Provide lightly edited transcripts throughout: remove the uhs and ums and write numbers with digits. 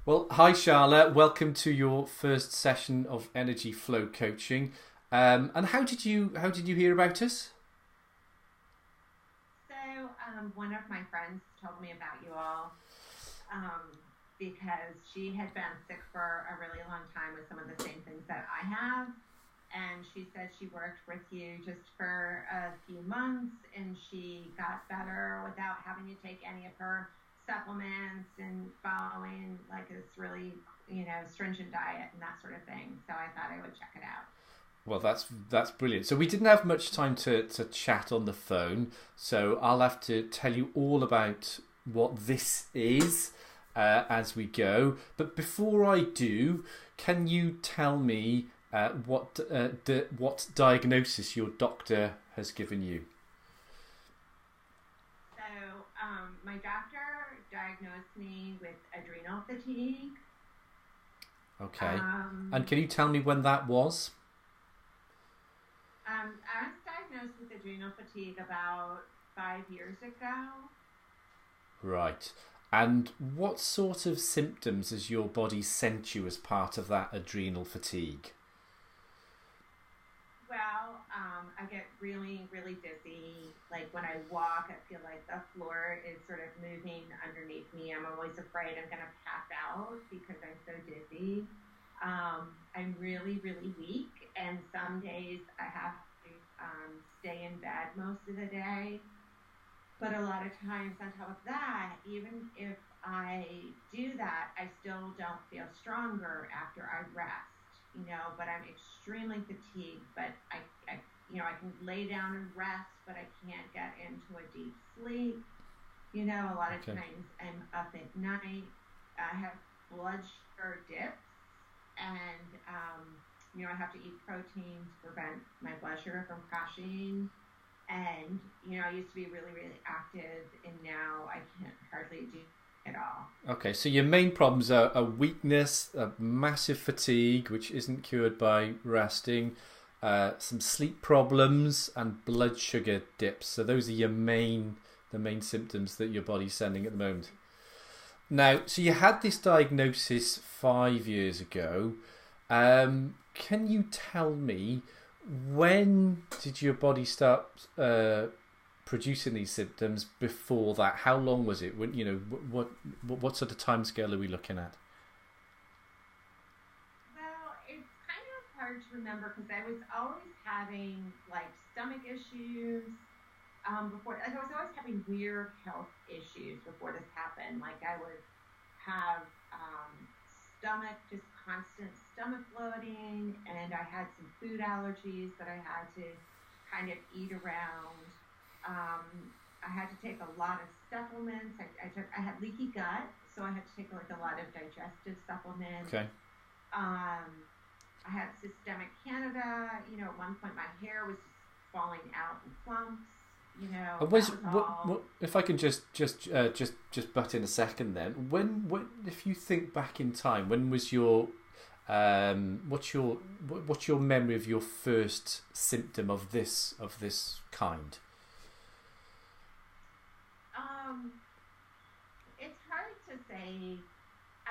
Well, hi Charlotte. Welcome to your first session of Energy Flow Coaching. And how did you hear about us? One of my friends told me about you all um, because she had been sick for a really long time with some of the same things that I have. And she said she worked with you just for a few months and she got better without having to take any of her supplements and following like this really, stringent diet and that sort of thing. So I thought I would check it out. Well, that's brilliant. So we didn't have much time to chat on the phone, so I'll have to tell you all about what this is as we go. But before I do, can you tell me what diagnosis your doctor has given you? My doctor diagnosed me with adrenal fatigue. Okay. And Um, can you tell me when that was? I was diagnosed with adrenal fatigue about 5 years ago. Right. And what sort of symptoms has your body sent you as part of that adrenal fatigue? Well, I get really, really dizzy. Like when I walk, I feel like the floor is sort of moving underneath me. I'm always afraid I'm going to pass out because I'm so dizzy. I'm really, really weak, and some days I have to stay in bed most of the day. But a lot of times, on top of that, even if I do that, I still don't feel stronger after I rest. But I'm extremely fatigued, but I can lay down and rest, but I can't get into a deep sleep. A lot of Okay. times I'm up at night. I have blood sugar dips, and I have to eat protein to prevent my blood sugar from crashing. And I used to be really, really active, and now I can't hardly do it all. Okay, so your main problems are a weakness, a massive fatigue, which isn't cured by resting, some sleep problems, and blood sugar dips. So those are the main symptoms that your body's sending at the moment. Now, so you had this diagnosis 5 years ago. Can you tell me when did your body start producing these symptoms? Before that, how long was it? When what sort of timescale are we looking at? Well, it's kind of hard to remember because I was always having like stomach issues before. Like I was always having weird health issues before this happened. Like I would have stomach, just constant stomach bloating, and I had some food allergies that I had to kind of eat around. I had to take a lot of supplements. I had leaky gut, so I had to take like a lot of digestive supplements. Okay. Um, I had systemic Canada. At one point my hair was just falling out in clumps. Was That was what all. if I can just butt in a second then? When if you think back in time, when was your what's your memory of your first symptom of this kind? Um, it's hard to say.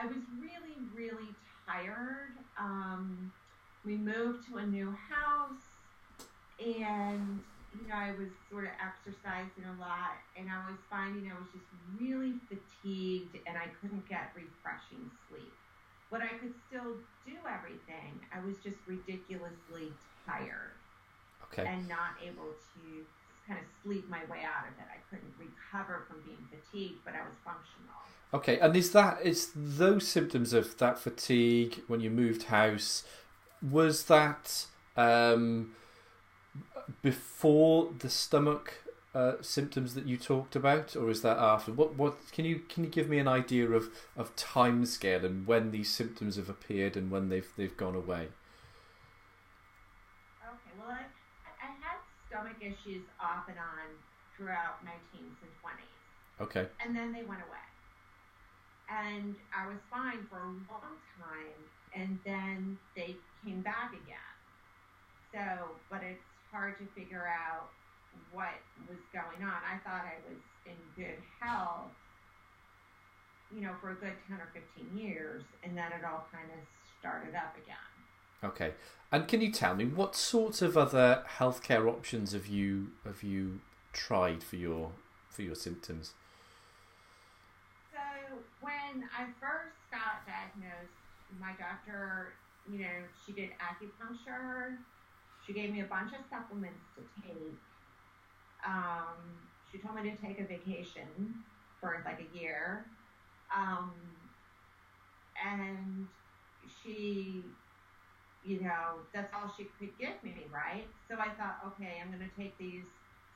I was really, really tired. We moved to a new house, and I was sort of exercising a lot, and I was finding I was just really fatigued, and I couldn't get refreshing sleep. But I could still do everything. I was just ridiculously tired Okay. and not able to kind of sleep my way out of it. I couldn't recover from being fatigued, but I was functional. Okay, and is those symptoms of that fatigue when you moved house? Was that um, before the stomach symptoms that you talked about, or is that after? What can you give me an idea of time scale and when these symptoms have appeared and when they've gone away? Okay, well, I had stomach issues off and on throughout my teens and 20s, Okay. and then they went away. And I was fine for a long time, and then they came back again. But it's hard to figure out what was going on. I thought I was in good health, for a good 10 or 15 years, and then it all kind of started up again. Okay. And can you tell me what sorts of other healthcare options have you tried for your symptoms? So when I first got diagnosed, my doctor, she did acupuncture. She gave me a bunch of supplements to take. She told me to take a vacation for like a year. Um, and she, that's all she could give me, right? So I thought, okay, I'm going to take these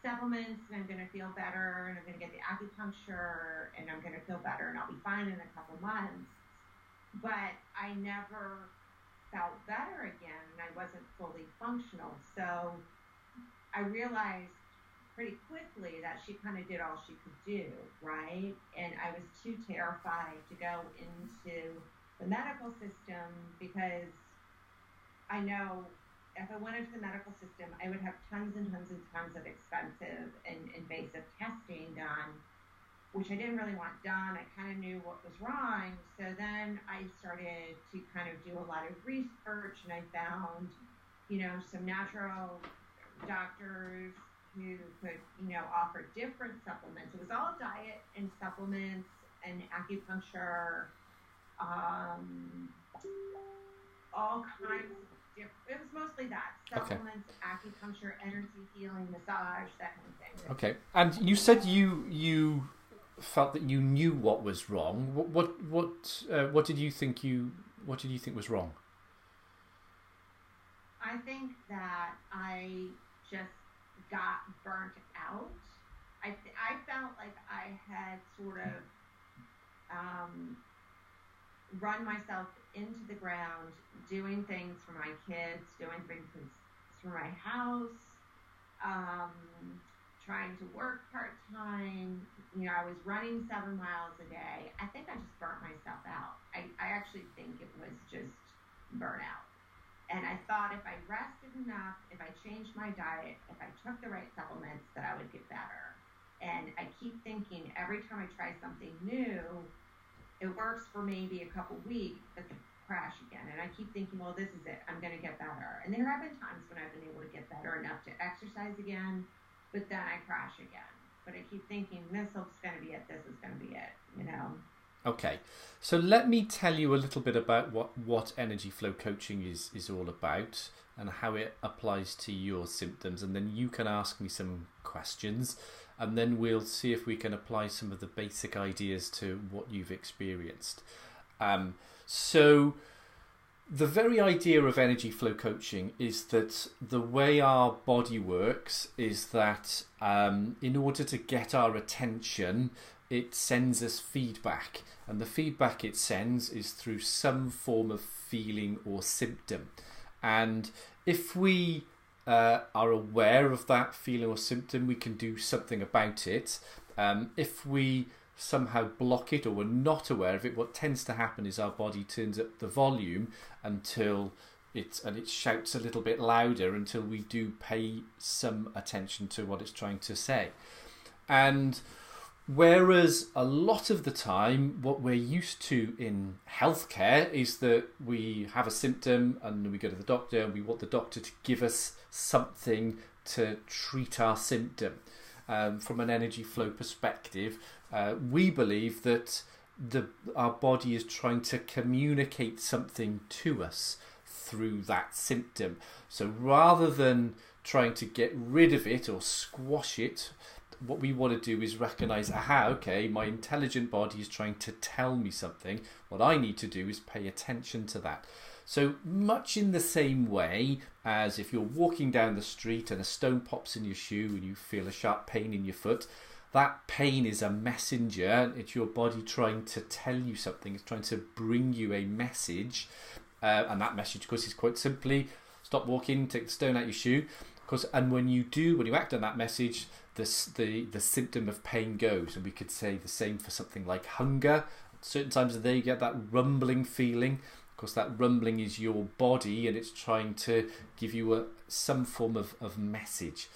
supplements and I'm going to feel better and I'm going to get the acupuncture and I'm going to feel better and I'll be fine in a couple months. But I never felt better again and I wasn't fully functional. So I realized pretty quickly that she kind of did all she could do, right? And I was too terrified to go into the medical system because I know if I went into the medical system, I would have tons and tons and tons of expensive and invasive testing done, which I didn't really want done. I kind of knew what was wrong. So then I started to kind of do a lot of research and I found, some natural doctors who could, offer different supplements. It was all diet and supplements and acupuncture, all kinds of different, it was mostly that. Supplements, okay. Acupuncture, energy healing, massage, that kind of thing. Okay. And you said you felt that you knew what was wrong. What did you think was wrong? I think that I just got burnt out. I felt like I had sort of run myself into the ground, doing things for my kids, doing things for my house, trying to work part-time. I was running 7 miles a day. I think I just burnt myself out. I actually think it was just burnout. And I thought if I rested enough, if I changed my diet, if I took the right supplements, that I would get better. And I keep thinking every time I try something new, it works for maybe a couple weeks, but then crash again. And I keep thinking, well, this is it. I'm going to get better. And there have been times when I've been able to get better enough to exercise again, but then I crash again. But I keep thinking, this is going to be it. This is going to be it, Okay, so let me tell you a little bit about what energy flow coaching is all about and how it applies to your symptoms, and then you can ask me some questions and then we'll see if we can apply some of the basic ideas to what you've experienced. So the very idea of energy flow coaching is that the way our body works is that in order to get our attention, it sends us feedback, and the feedback it sends is through some form of feeling or symptom. And if we are aware of that feeling or symptom, we can do something about it. If we somehow block it or we're not aware of it, what tends to happen is our body turns up the volume until it shouts a little bit louder until we do pay some attention to what it's trying to say. And whereas a lot of the time what we're used to in healthcare is that we have a symptom and we go to the doctor and we want the doctor to give us something to treat our symptom. From an energy flow perspective, we believe that our body is trying to communicate something to us through that symptom. So rather than trying to get rid of it or squash it, what we want to do is recognize, okay, my intelligent body is trying to tell me something. What I need to do is pay attention to that. So much in the same way as if you're walking down the street and a stone pops in your shoe and you feel a sharp pain in your foot, that pain is a messenger. It's your body trying to tell you something. It's trying to bring you a message. And that message, of course, is quite simply, stop walking, take the stone out your shoe. Of course, and when you act on that message, the symptom of pain goes. And we could say the same for something like hunger. At certain times of the day you get that rumbling feeling. Of course, that rumbling is your body and it's trying to give you some form of message.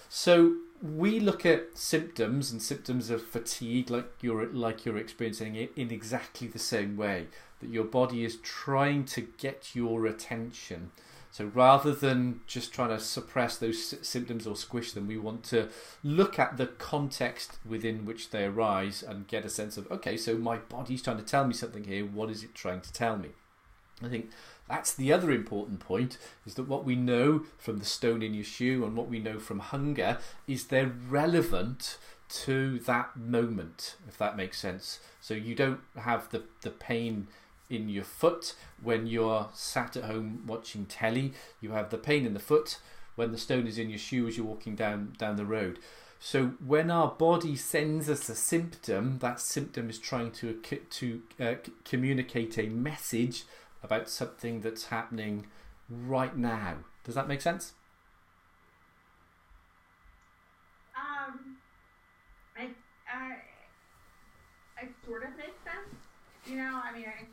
So we look at symptoms and symptoms of fatigue like you're experiencing it in exactly the same way, that your body is trying to get your attention. So rather than just trying to suppress those symptoms or squish them, we want to look at the context within which they arise and get a sense of, okay, so my body's trying to tell me something here. What is it trying to tell me? I think that's the other important point, is that what we know from the stone in your shoe and what we know from hunger is they're relevant to that moment, if that makes sense. So you don't have the pain in your foot when you're sat at home watching telly. You have the pain in the foot when the stone is in your shoe as you're walking down the road. So when our body sends us a symptom, that symptom is trying to communicate a message about something that's happening right now. Does that make sense? It sort of makes sense. You know, I mean, I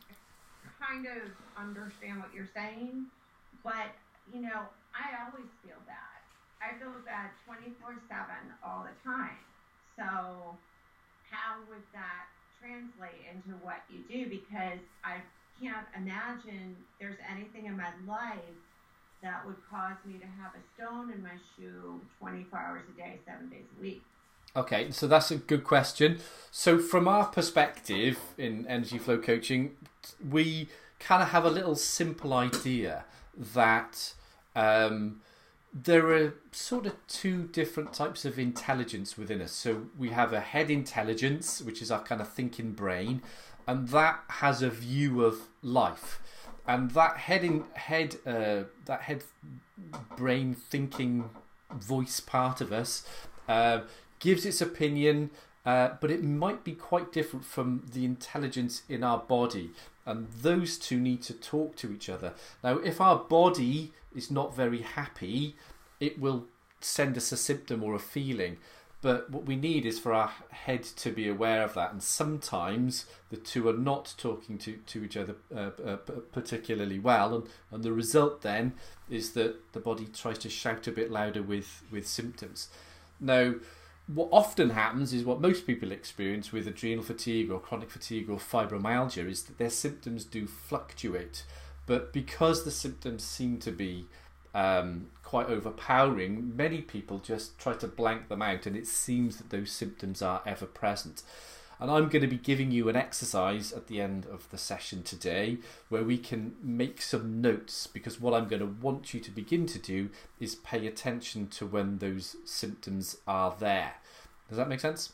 kind of understand what you're saying, but, you know, I always feel bad. I feel bad 24/7 all the time. So how would that translate into what you do? Because I can't imagine there's anything in my life that would cause me to have a stone in my shoe 24 hours a day, 7 days a week. Okay, so that's a good question. So from our perspective in energy flow coaching, we kind of have a little simple idea that there are sort of two different types of intelligence within us. So we have a head intelligence, which is our kind of thinking brain, and that has a view of life. And that head brain thinking voice part of us gives its opinion, but it might be quite different from the intelligence in our body. And those two need to talk to each other. Now, if our body is not very happy, it will send us a symptom or a feeling. But what we need is for our head to be aware of that. And sometimes the two are not talking to each other particularly well. And the result then is that the body tries to shout a bit louder with symptoms. Now, what often happens is what most people experience with adrenal fatigue or chronic fatigue or fibromyalgia is that their symptoms do fluctuate. But because the symptoms seem to be quite overpowering, many people just try to blank them out, and it seems that those symptoms are ever present. And I'm going to be giving you an exercise at the end of the session today where we can make some notes, because what I'm going to want you to begin to do is pay attention to when those symptoms are there. Does that make sense?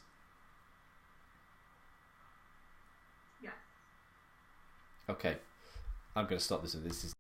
Yeah. Okay. I'm going to stop this. This is